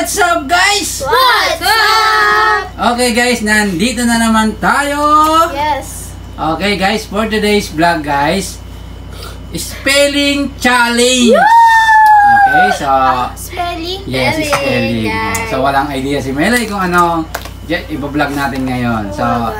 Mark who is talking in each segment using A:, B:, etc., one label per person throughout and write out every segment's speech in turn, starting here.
A: What's up guys?
B: What's up?
A: Okay guys, nandito na naman tayo.
B: Yes.
A: Okay guys, for today's vlog guys, spelling challenge. Okay, so
B: Spelling.
A: yes, spelling. So walang idea si Melay kung ano i-vlog natin ngayon. So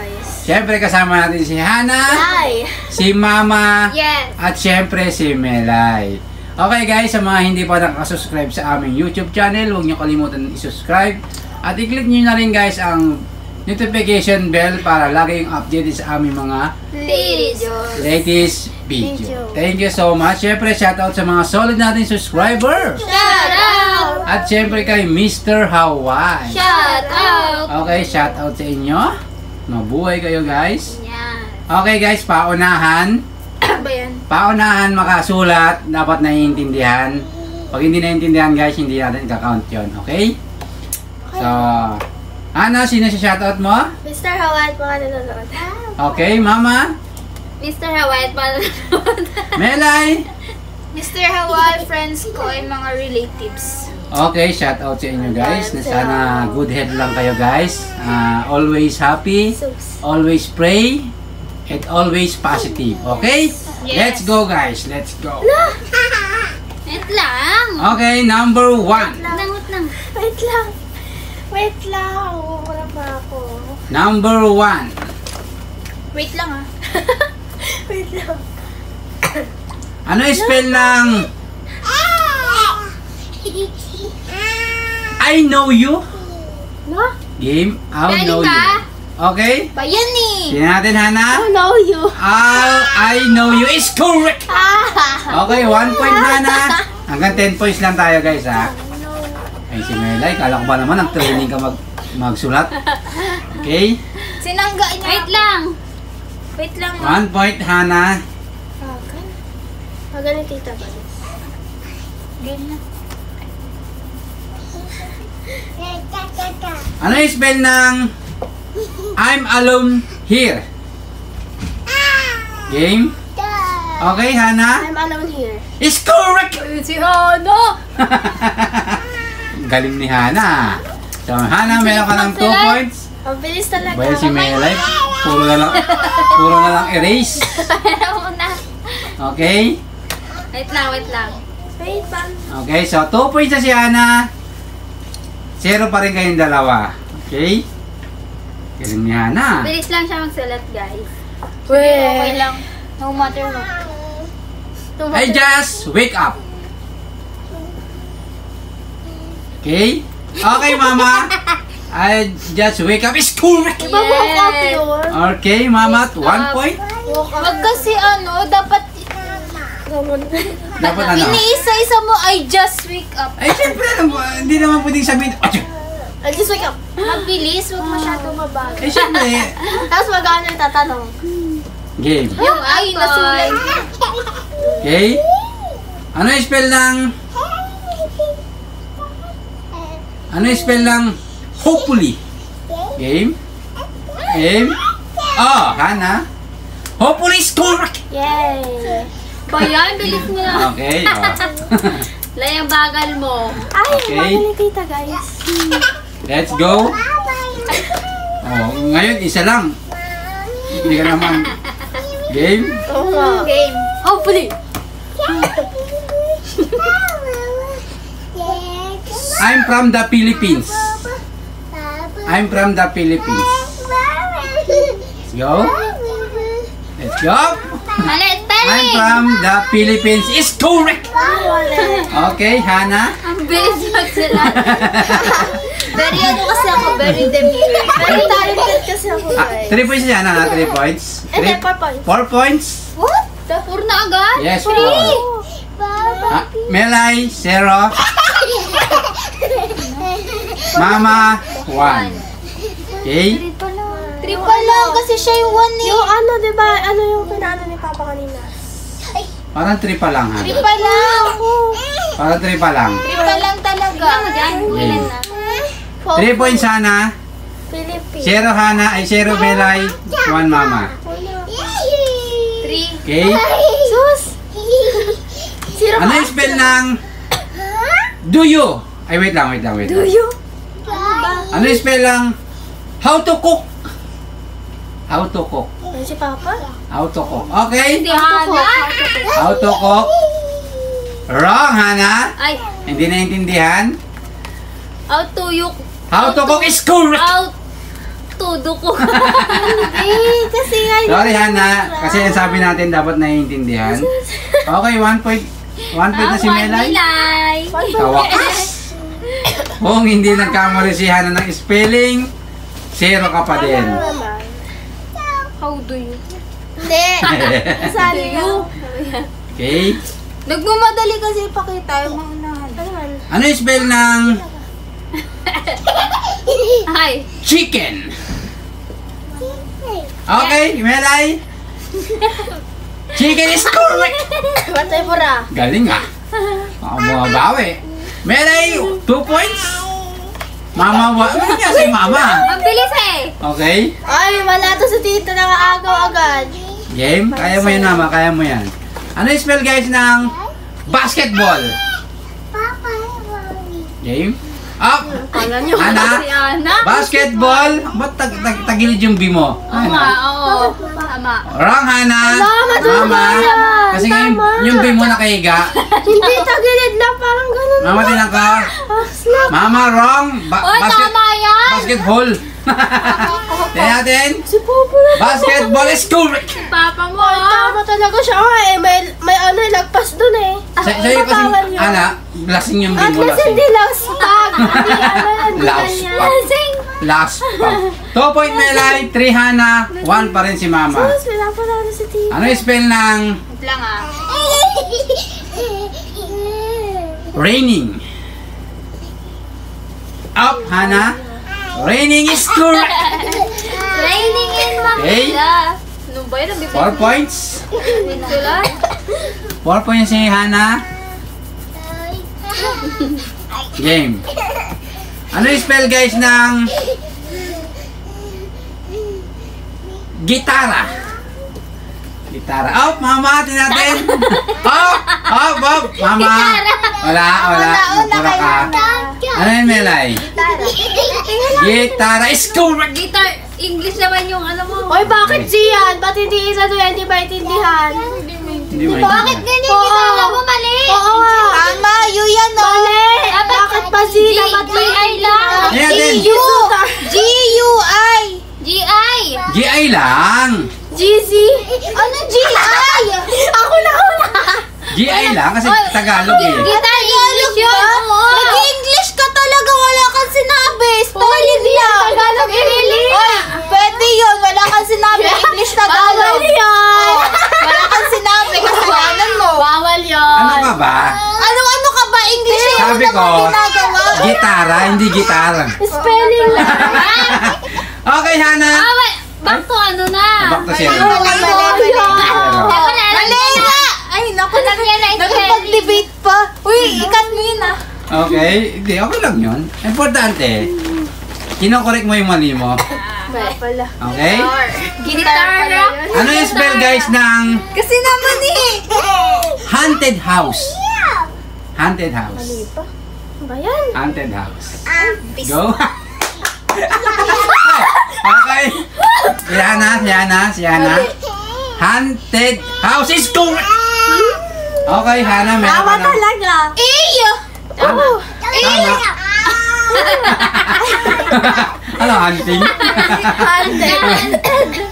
A: syempre kasama natin si Hana,
B: Hi.
A: si Mama,
B: Yes.
A: at syempre si Melay. Okay guys, sa mga hindi pa nakasubscribe sa aming YouTube channel, huwag nyo kalimutan i-subscribe at i-click nyo na rin guys ang notification bell para lagi yung updated sa aming mga latest video. Thank you so much. Syempre shoutout sa mga solid natin subscriber.
B: Shout out.
A: At syempre kay Mr. Hawaii.
B: Shout out.
A: Okay, shoutout sa inyo. Mabuhay kayo guys.
B: Yan.
A: Okay guys, paunahan.
B: Ano ba yan?
A: Paunahan makasulat, dapat naiintindihan. Pag hindi naiintindihan guys, hindi natin i-count yun, okay? So, Ana, sino si shoutout mo?
B: Mr. Hawaii, mga nanonood.
A: Okay, Mama?
B: Mr. Hawaii, mga nanonood.
A: Melay?
B: Mr. Hawaii, friends ko ay mga relatives.
A: Okay, shoutout sa inyo guys. Na sana good head lang kayo guys. Always happy, always pray, and always positive, okay?
B: Yes.
A: Let's go guys, let's go.
B: Wait lang.
A: Okay, number 1.
B: Wait lang. Wait lang. Wala pa ako.
A: Number 1.
B: Wait lang ah. Wait lang.
A: Ano spell ng I know you?
B: No?
A: Game, I
B: Galing
A: know
B: ka?
A: you. Okay?
B: Ba yan eh.
A: Sino natin, Hana?
B: I know you.
A: I know you is correct. Okay, 1 point, Hana. Hanggang 10 points lang tayo, guys, ha? Ay, si Melay, kala ko ba naman nag-training ka magsulat? Okay?
B: Sinangga niya. Wait lang. Wait lang.
A: 1 point, Hana.
B: Magaling tita ba? Ganyan.
A: Ano yung spell ng I'm alone here? Game? Okay, Hana?
B: I'm alone here.
A: Is correct!
B: Si Hana!
A: Galing ni Hana. So, Hana, meron ka ng 2 points.
B: Ang bilis talaga.
A: Bayan si Melay, puro na lang erase.
B: Meron na.
A: Okay?
B: Wait lang. Wait pa.
A: Okay, so 2 points na si Hana. 0 pa rin kayong dalawa. Okay? Galing ni Hana.
B: Bilis lang siya magsulat, guys. Okay lang. No matter what.
A: I just wake up. Okay? Okay, Mama. I just wake up is correct.
B: Diba woke up yun?
A: Okay, Mama, 1 point.
B: Wag kasi dapat...
A: Dapat ano?
B: Iniisa-isa mo, I just wake up.
A: Ay, syempre, hindi naman pwedeng sabihin,
B: I just wake up. Mabilis, wag masyadong mabagal.
A: eh, syempre.
B: Tapos mag-ano yung tatanong.
A: Game.
B: Yung ay nasulat.
A: Okay? Ano yung spell ng... Ano yung spell ng hopefully? Game? Game? Oh, Hana? Hopefully is correct!
B: Yay! Bayan, bilis mo na.
A: Okay, oh.
B: Layang bagal mo. Ay,
A: Okay.
B: magaling tita, guys.
A: Let's go. Oh, ngayon, isa lang. Hindi ka naman. Game?
B: Game. Hopefully.
A: I'm from the Philippines. I'm from the Philippines. Let's go. Let's go.
B: Malit,
A: I'm from the Philippines is correct. Okay, Hana.
B: Ang bilis magsulat. Very kasi ako, very demure. Very talented kasi ako, guys.
A: 3 points yan, Hana. 3 points.
B: 4 points.
A: 4 points.
B: What? 4 na agad?
A: Yes,
B: 3.
A: 4. Melay, 0. Mama, 1. Okay?
B: 3 pa lang kasi siya yung 1 eh. Yung ano, diba? Ano yung pinano ni Papa kanina?
A: Parang 3 pa lang, Hana.
B: 3 pa lang.
A: Parang 3 pa lang.
B: 3 pa lang talaga.
A: Okay. 3 points, Hana.
B: Philippines.
A: 0, Hana. Ay, 0, Melay. 1, Mama.
B: 3.
A: Okay?
B: Sus!
A: Ano yung spell ng do you? Ay, wait lang.
B: Do you?
A: Ano yung spell lang? How to cook. How to cook.
B: Ano si Papa?
A: How to cook. Okay?
B: Hindi, Hana.
A: How to cook. Wrong, Hana.
B: Ay,
A: Hindi naintindihan.
B: how to you...
A: How to cook is correct.
B: How to do ko. Kasi nga...
A: Sorry, Hana. Kasi ang sabi natin dapat naiintindihan. Okay, 1 point. 1 point na si Melay. Kawakas. Kung hindi nagkamali si Hana ng spelling, 0 ka pa din.
B: How do you? Hindi. Sali you.
A: Okay?
B: Nagmamadali kasi ipakita yung mga unahan.
A: Ano yung spell ng
B: Hi.
A: chicken? Okay, Melay. Chicken is correct.
B: Batay mo ra.
A: Galing ah. Bumabawi. Melay, 2 points. Mama, ano niya si Mama?
B: Ang bilis eh.
A: Okay?
B: Ay, wala to sa tito na agaw agad.
A: Game? Kaya mo yan, Mama. Kaya mo yan. Ano yung spell, guys, ng basketball? Game? Up!
B: Kala nyo
A: Ana?
B: si Ana.
A: Basketball? Ba't tagilid yung B mo?
B: Oo. Tama.
A: Wrong, Hana. Mama. Kasi yung B mo nakahiga.
B: Hindi, tagilid lang. Parang ganun.
A: Mama, tinang ka. Mama, wrong.
B: Oy, tama yan.
A: Basketball. Tingnan natin.
B: Si Popo na.
A: Basketball is correct.
B: Papa mo. Ay, tama talaga siya. Ay, may ano, lagpas dun eh.
A: Sa'yo kasi, Ana, lasing yung B
B: At
A: mo.
B: least hindi last pag. Hindi, ano, hindi
A: Last
B: ganyan.
A: pag.
B: Lasing.
A: Last pag. 2 point Melay, 3 Hana, 1 pa rin si Mama.
B: Sus, pinapalala si Tito.
A: Ano yung spell ng
B: Wait lang ah.
A: raining? Up, Hana. Raining is correct.
B: Raining in
A: Okay.
B: Manila. Ano ba yun?
A: 4 points.
B: Peninsula?
A: 4 points si Hana. Game. Ano yung spell, guys, ng gitara? Gitara. Up, Mama. Tinatin. Up. Mama. Wala. Mura ka. Ano yung Melay? Gitara is correct.
B: Guitar, English naman yung ano mo. Hoy, bakit Zian? Ba't hindi isa to yan? Hindi maintindihan?
A: Hindi mo
B: Bakit ganyan ginagawa mo? Mali. Oo nga. Tama, yun yan o. Mali. Bakit pa Zina? Ba't G-I lang?
A: Ayan din.
B: G-U-I. G-I.
A: GI lang.
B: G-Z. Ano G-I? Ako na.
A: GI lang kasi Tagalog eh.
B: Guitar English yun. Nag-English ka talaga. Wala kang sinabi. Spelling lang. Tagalog really? Oy, pwede yun. Wala kang sinabi. English Tagalog. Bawal yan. Wala kang sinabi. Kasalanan mo. Bawal yan.
A: Ano ka ba?
B: Ano ka ba? English yun.
A: Sabi ko, gitara, hindi gitara.
B: Spelling lang.
A: Okay, Hana.
B: Back to ano na?
A: Back to zero.
B: Mali na! Ay, naku, nakipag-debate pa. Uy, ikat mo yun ah.
A: Okay, hindi, okay lang yun. Importante, kinokorek mo yung mali mo.
B: Pala.
A: Okay?
B: Guitar.
A: Ano yung spell, guys, ng
B: Kasi naman eh.
A: haunted house? Haunted house.
B: Ba yan?
A: Haunted house. Go. Okay. Si Hana. Haunted house is correct. Okay, Hana, meron ka na.
B: talaga. Iyo!
A: Tama. Ano, hunting?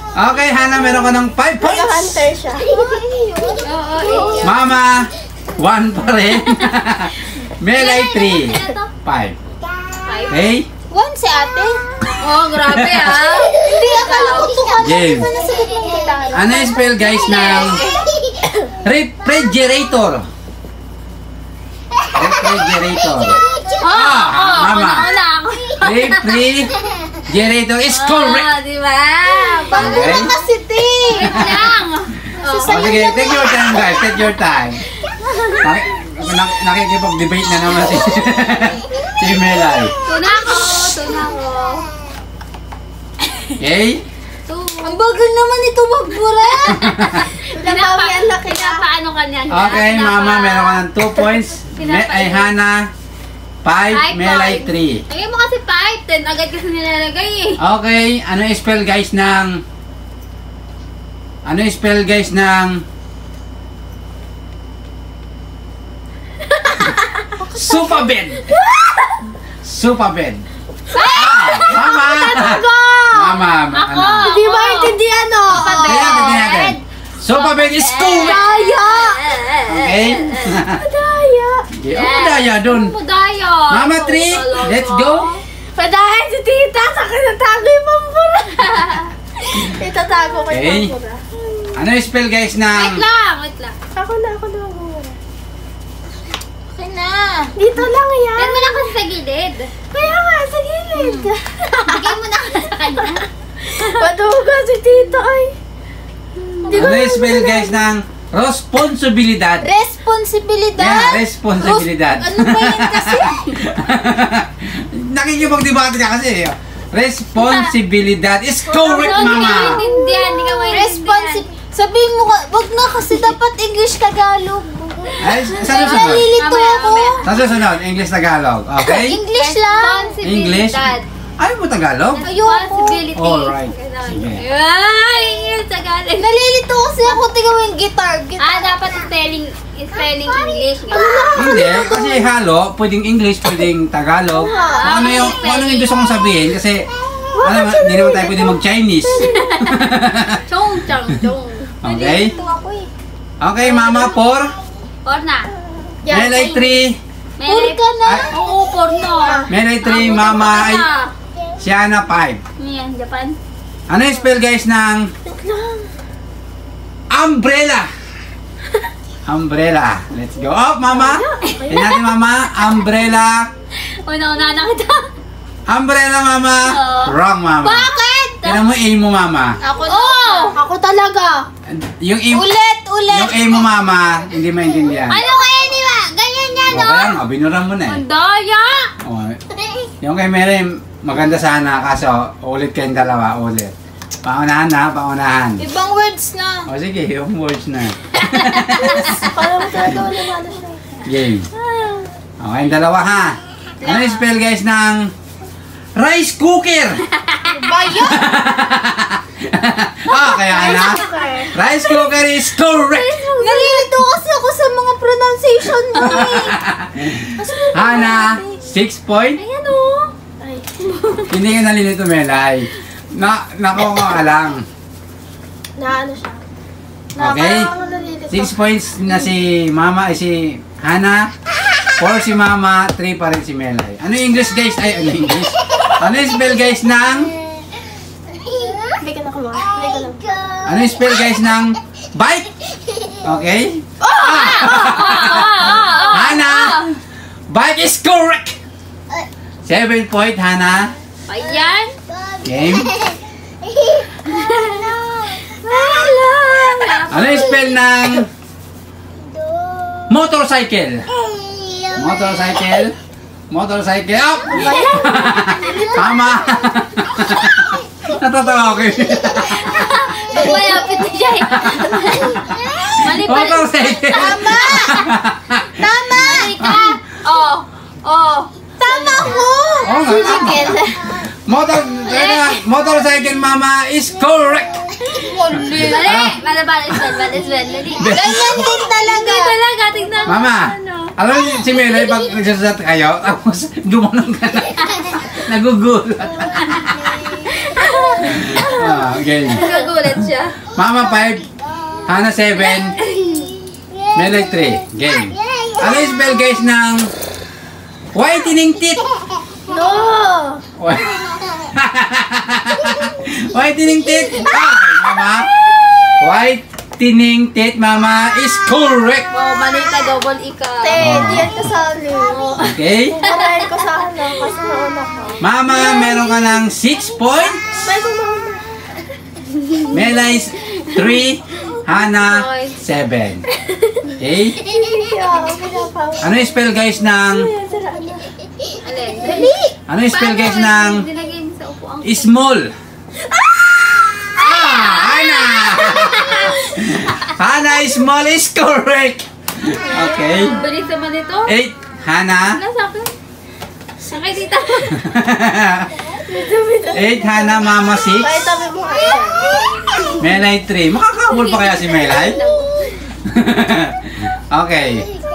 A: Okay, Hana, meron ka ng 5 points.
B: Hunter siya. Oo,
A: Mama, 1 pa rin. Melay, 3. 5. Okay?
B: One si ate. Oh, grabe ah. Hindi, akala ko tukan.
A: Game. Ano yung spell, guys, ng refrigerator? Refrigerator. Mama. Refrigerator is correct.
B: Diba?
A: Okay.
B: Kasi ti. lang.
A: Sige, take your time, guys. Take your time. Nakikipag-debate na naman si Melay.
B: Tuna ko.
A: Okay?
B: Ang bagal naman ito magbura. Paano ka niyan?
A: Okay, Mama, meron ka ng 2 points. Ay, Hana, 5, Melay 3.
B: Lagay mo kasi 5, 10 agad kasi nilalagay eh.
A: Okay, ano yung spell guys ng... Ano yung spell guys ng... Supabed! Supabed! Mama! Mama!
B: Ako!
C: Hindi ba intindihan, no?
A: Supabed! Supabed is cool!
C: Daya!
A: Okay?
C: Daya!
A: Daya dun.
B: Mudaya.
A: Mama 3, let's go!
C: Padahin si tita sa kinatago yung pampura. Itatago ko yung
A: Okay.
C: pampura.
A: Ano yung spell guys ng...
B: Wait lang.
C: Ako na pampura.
B: Okay na.
C: Dito lang yan.
B: Yan mo na kasi sa gilid.
C: Kaya nga, sa gilid.
B: Bigay mo na kasi sa kanya.
C: Paduga si tita ay.
A: Ano yung spell guys ng... Responsibilidad.
B: Responsibilidad.
A: Yeah, responsibilidad.
B: Ano ba yan kasi?
A: Nakikipag-debate ka kasi. Responsibilidad is correct,
B: Hindi ka
A: mama.
B: maintindihan. Hindi ka maintindihan. Sabihin mo, wag na kasi dapat English Tagalog.
A: Ay, sa susunod.
B: Nalilito ako.
A: Sa susunod, English Tagalog. Okay?
B: English lang.
A: English? Ayaw mo Tagalog?
B: Ayoko.
A: Alright. Sige.
B: Ay, English Tagalog. Nalilito kasi ako. Tingnan mo yung guitar. Dapat spelling English.
A: Hindi, kasi halo, pwedeng English, pwedeng Tagalog. Kung ano yung gusto kong sabihin, kasi alam mo, hindi naman tayo pwedeng mag-Chinese.
B: Chong, chong, chong.
A: Okay?
B: Nalilito ako eh.
A: Okay, mama, 4.
B: Or na.
A: Melay 3.
B: Por ka na. Oo, por na.
A: Melay 3, mama, ay, Siana 5.
B: Yan, Japan.
A: Ano yung spell guys ng umbrella? Umbrella. Let's go. Oh, mama. Tingnan natin, mama. Umbrella.
B: Una-una na kita.
A: Umbrella, mama. Wrong, mama.
B: Bakit?
A: Tingnan mo aim mo, mama.
B: Ako na.
C: Ako talaga.
A: Yung aim,
B: Ulit.
A: yung aim mo, mama, hindi maintindihan.
B: Ano kaya nila? Ganyan yan,
A: O,
B: no?
A: kaya nga, binuran mo na eh.
B: Ang daya.
A: O, yung kay Mary, maganda sana, kaso ulit kayong dalawa, ulit. Paunahan na, paunahan.
B: Ibang words na.
A: O sige, yung words na.
C: Para mo talaga wala malo siya.
A: Game. Okay, yung dalawa ha. Ano yung spell guys ng rice cooker?
B: Bayo?
A: Kaya na. Rice cooker is correct.
B: Nalilito kasi ako sa mga pronunciation mo eh.
A: Hana, 6 point.
B: Ayan o.
C: Ay.
A: Hindi ka nalilito, Melay. Nakuha ka lang.
C: Naano siya.
A: Okay?
C: Nakakang nalilito.
A: 6 points na si Mama, si Hana. 4 si Mama, 3 pa rin si Melay. Ano yung English guys? Ay, ano yung English? Ano yung spell guys ng...
C: Hindi ka na kumain. Hindi ka na.
A: Ano yung spell guys ng bike? Okay? Hana! Bike is correct! 7 point, Hana.
B: Ayan.
A: Game. Ano yung spell ng motorcycle? Motorcycle. Motorcycle. Up! Tama! Natatawa ko yun.
B: Malapit na siya eh. Mali pa.
A: Motorcycle.
B: Tama! Mali ka. Tama ko.
A: Oh, motorcycle mama is correct.
B: Mali. Mali. Ganyan din talaga. Ganyan talaga. Tingnan mo.
A: Mama, alam niyo si Melay pag nagsasat kayo, tapos gumanong ka na. Nagugulat. Okay.
B: Nagulat siya.
A: Mama 5, Hana 7, Melay 3. Game. Ano yung spell guys ng whitening teeth?
C: No!
A: Whitening teeth. Okay, mama. Whitening teeth, mama, is correct.
B: Mali ka. Double ika.
C: Hindi yan kasali.
A: Okay?
C: Marahin ko sana kasi nauna ko.
A: Mama, meron ka ng 6 points.
C: May kumauna.
A: Melay 3, Hana 7. Okay? Ano yung spell guys ng
B: Alin?
A: ano yung spell guys ng
B: Dinagay mo sa upuan.
A: small? Hana! Hana small is correct. Okay.
B: Bilis naman ito.
A: 8, Hana.
B: Wala sa akin.
C: Sakay tita.
A: 8, Hana, Mama 6.
B: Ay, tabi mo kayo.
A: Melay 3. Makakabol pa kaya si Melay? Okay.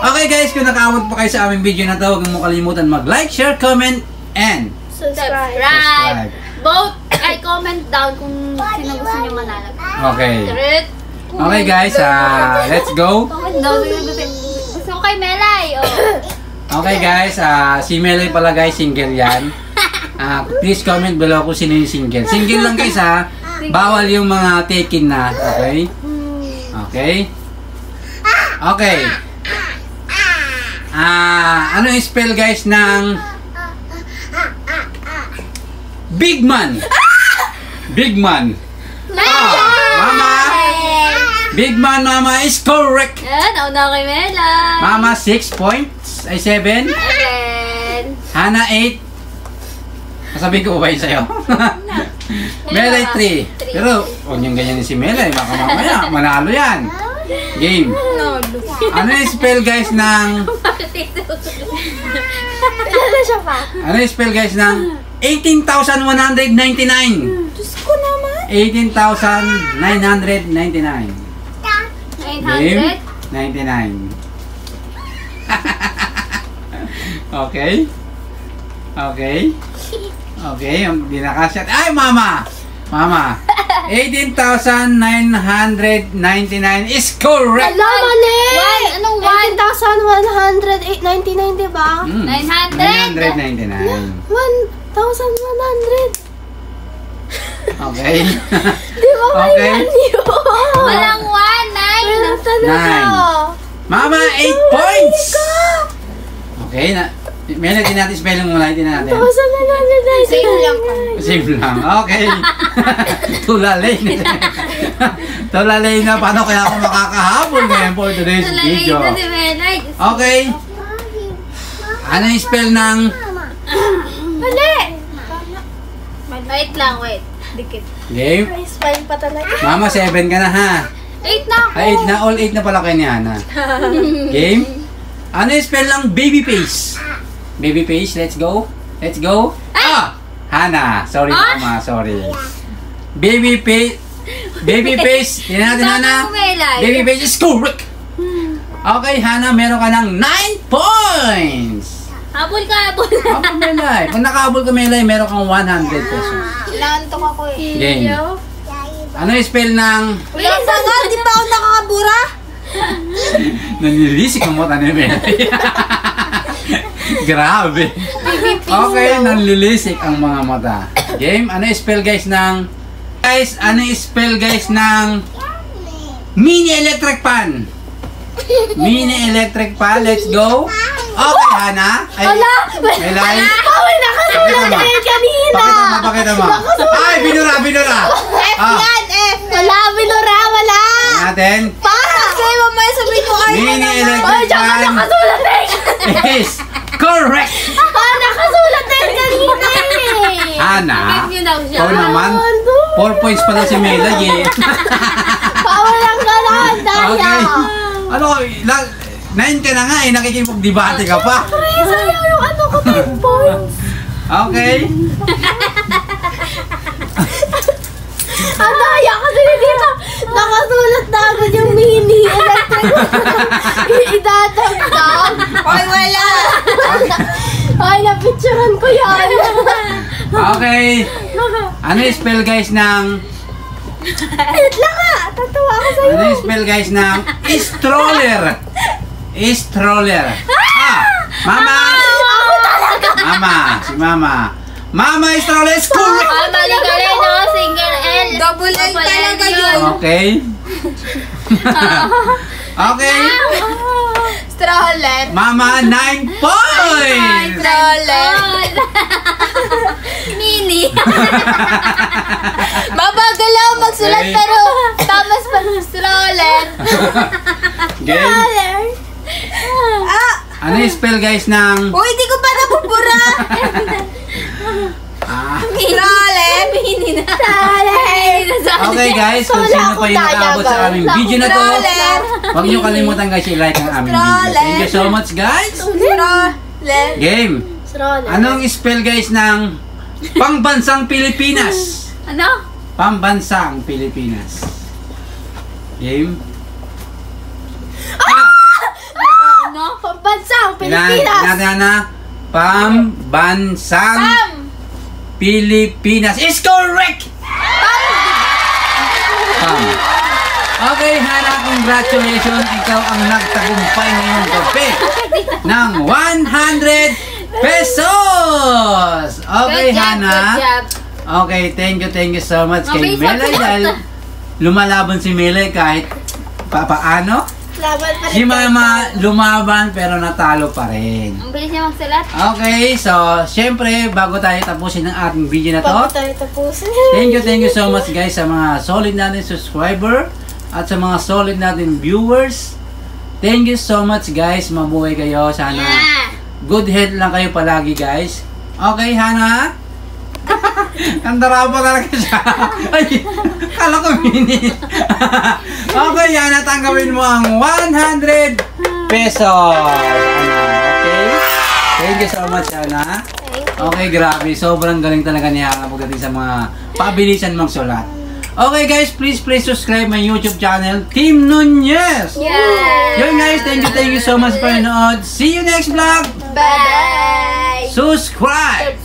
A: Okay guys, kung nakaabot pa kayo sa aming video na to, huwag mo kalimutan mag-like, share, comment, and
C: Subscribe. Vote, ay comment down kung sino gusto niyo manalo.
A: okay.
C: Trit.
A: Okay guys, let's go.
C: Comment down kung gusto ko kay Melay. Oh.
A: Okay guys, si Melay pala guys, single yan. Please comment below kung sino yung single. Single lang guys ha. Bawal yung mga taken na. Okay? Okay? Okay. Ano yung spell guys ng Big Man? Big Man. Mama. Big Man, Mama is correct.
C: Nauna kay Melay.
A: Mama 6 points. Ay 7.
C: Again.
A: Hana 8. Masabi ko ba yun sa'yo? Melay 3. Pero huwag niyang ganyan si Melay. Baka mamaya manalo yan. Game. Ano yung spell guys ng...
B: Ilan siya pa?
A: Ano yung spell guys ng 18,199?
B: Diyos ko naman.
A: 18,999.
C: 900.
A: 99. Okay. Okay. Okay, hindi nakasya. Ay, Mama! Mama! 18,999 is correct!
B: Ala, mali!
C: Anong
B: 18,199, diba?
C: 900.
A: 999.
B: 1,100.
A: Okay.
B: Di ba
A: Okay.
B: yan yun?
C: Walang 1, 9.
B: Talaga.
A: 9. Mama, 8 points! Okay, Melay, din natin spelling muna. Din natin.
B: 1,199.
C: Same lang.
A: Same lang. Okay. Tulalay na. Tulalay na. Paano kaya ako makakahabol ngayon for today's video?
C: Si Melay.
A: Okay. Ano yung spell ng...
C: Mali. Wait lang, wait. Dikit.
A: Game?
B: Ay, smile pa talaga.
A: Mama, 7 ka na ha.
C: 8 na ako.
A: Ay, 8 na. All 8 na pala kayo ni Hana. Game? Ano yung spell ng baby face? Baby face, let's go. Let's go. Hana. Sorry, Mama. Sorry. Baby face. Baby face. Tingnan natin, Hana. Baby face is correct. Okay, Hana, meron ka ng 9 points.
C: Habol ka, habol.
A: Habol, Melay. Kung nakahabol ka, Melay, meron kang 100 pesos.
B: Inaantok ako eh.
A: Game. Ano yung spell ng...
B: Wala pa nga, di pa ako nakakabura.
A: Nanlilisik ang mata ni Melay. Grabe. Okay, nanlilisik ang mga mata. Game, ano yung spell guys ng... Guys, ano yung spell guys ng... Mini electric pan. Mini electric pan, let's go. Okay, Hana. Ay, Melay.
B: Ay, nakasulat na yun kanina.
A: Pakita mo. Ay, binura.
B: F yan, F. Wala, binura, wala.
A: Natin.
B: Para, kasi mamaya sabihin ko ay
A: Mini electric pan
B: nakasulat na yun.
A: is correct.
B: Nakasulat na yun kanina eh.
A: Hana.
C: Give you daw siya.
A: Ikaw naman. 4 points pa lang si Melay eh.
B: Pawalang gano'n,
A: Okay.
B: Daya.
A: Ano, 9 ka na nga eh, nakikipag-debate ka pa.
B: Ay, sayang yung ano ko, 10 points.
A: Okay.
B: Ang daya kasi dito, nakasulat na agad yung mini electric. Idadagdag. Ay, wala. Ay, napicturean ko yan.
A: Okay. Ano yung spell guys ng...
B: Wait lang nga, tatawa ako sa'yo.
A: Ano yung spell guys ng... Stroller. Stroller. Mama.
B: Ako talaga.
A: Mama. Si Mama. Mama, stroller is correct.
C: Mali ka rin, no? Single L.
B: Double L talaga yun.
A: Okay. Okay.
B: Stroller.
A: Mama, 9 points.
B: Stroller.
C: Mini.
B: Mabagal ako magsulat
A: Okay.
B: pero tamas pa ng stroller.
A: Game. Ano yung spell guys ng...
B: Uy, di ko pa nabubura. Stroller.
C: Mini na.
B: Stroller.
A: Okay guys, kung sino pa yung nakaabot sa aming video na to,
B: Stroller.
A: huwag niyo kalimutan guys i-like ang aming video. Thank you so much guys.
B: Stroller.
A: Game.
C: Roller.
A: Anong spell guys ng pambansang Pilipinas?
B: Ano?
A: Pambansang Pilipinas. Game.
C: Ano? Pambansang
A: Ilan?
C: Pilipinas.
A: Pambansang Pilipinas is correct! Pam. Okay, Hana, congratulations. Ikaw ang nagtagumpay ngayong gabi ng 100 pesos! Okay,
B: Good job,
A: Hana.
B: good job.
A: Okay, thank you so much kay
B: Okay, so
A: Melay dahil lumalaban si Melay kahit paano.
C: Laban pa rin.
A: Si Mama lumaban pero natalo pa rin.
B: Ang bilis niya magsalat.
A: Okay, so syempre bago tayo tapusin ang ating video na
C: Bago
A: to,
C: tayo tapusin.
A: thank you so much guys sa mga solid natin subscriber at sa mga solid natin viewers. Thank you so much guys, mabuhay kayo. Sana
B: Yeah.
A: good health lang kayo palagi guys. Okay, Hana? Ang darapa talaga siya. Ay, kala ko minit. Okay, Hana, tanggapin mo ang 100 pesos. Okay? Thank you so much, Hana. Okay, grabe. Sobrang galing talaga ni Hana pagdating sa mga pabilisan magsulat. Okay guys, please subscribe my YouTube channel, Team Nunez.
B: Yeah.
A: Yun guys, thank you so much for nanood. See you next vlog.
B: Bye.
A: Subscribe!